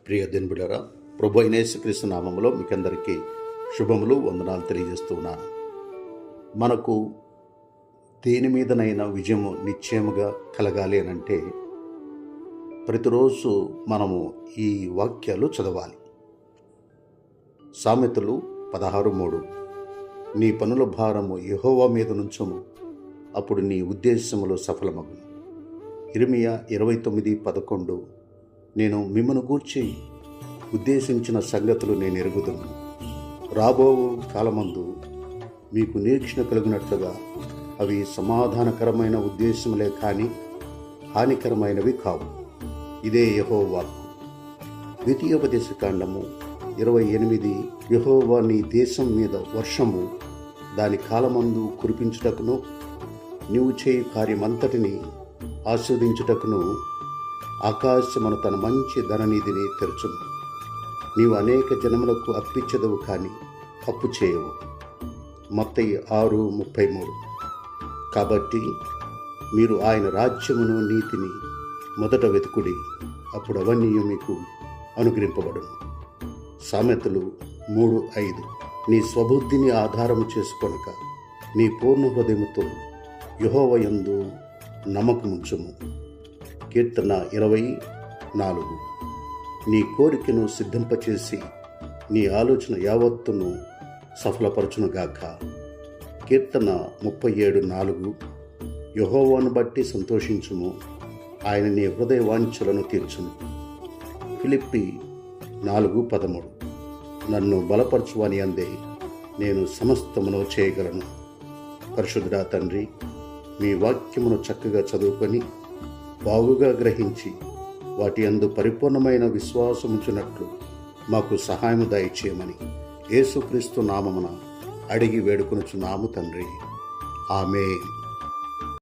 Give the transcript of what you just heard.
ప్రియ దినబిడ్డలారా, ప్రభు అయిన యేసుక్రీస్తు నామములో మీకందరికీ శుభములు, వందనాలు తెలియజేస్తున్నాను. మనకు దేని మీదనైనా విజయము నిశ్చయముగా కలగాలి అనంటే ప్రతిరోజు మనము ఈ వాక్యాలు చదవాలి. సామెతలు 16:3 నీ పనుల భారము యెహోవా మీద నుంచుము, అప్పుడు నీ ఉద్దేశములు సఫలమగును. ఇర్మియా 29:11 నేను మిమ్మను గూర్చి ఉద్దేశించిన సంగతులు నేను ఎరుగుదును, రాబో కాలమందు మీకు నిరీక్షణ కలిగినట్లుగా అవి సమాధానకరమైన ఉద్దేశములే కానీ హానికరమైనవి కావు. ఇదే యెహోవా వాక్కు. ద్వితీయోపదేశకాండము 28 యెహోవా నీ దేశం మీద వర్షము దాని కాలమందు కురిపించుటకును నీవు చేయు కార్యమంతటిని ఆస్వాదించుటకును ఆకాశమును తన మంచి ధననిధిని తెరచును. నీవు అనేక జనములకు అప్పిచ్చదవు కానీ అప్పు చేయవు. మత్తయి 6:33 కాబట్టి మీరు ఆయన రాజ్యమును నీతిని మొదట వెతుకుడి, అప్పుడు అవన్నీ మీకు అనుగ్రహింపబడును. సామెతలు 3:5 నీ స్వబుద్ధిని ఆధారము చేసుకొనక నీ పూర్ణ హృదయముతో యెహోవా యందు నమ్మకముంచుము. కీర్తన 20:4 నీ కోరికను సిద్ధింపచేసి నీ ఆలోచన యావత్తును సఫలపరచునుగాక. కీర్తన 37:4 యెహోవాను బట్టి సంతోషించుము, ఆయన నీ హృదయ వాంఛలను తీర్చును. ఫిలిప్పి 4:13 నన్ను బలపరచువాని అందే నేను సమస్తమును చేయగలను. పరిశుద్ధుడా తండ్రి, మీ వాక్యమును చక్కగా చదువుకొని బాగుగా గ్రహించి వాటి యందు పరిపూర్ణమైన విశ్వాసముంచున్నట్లు మాకు సహాయము దయచేయమని యేసుక్రీస్తు నామమున అడిగి వేడుకొనుచున్నాము తండ్రి. ఆమేన్.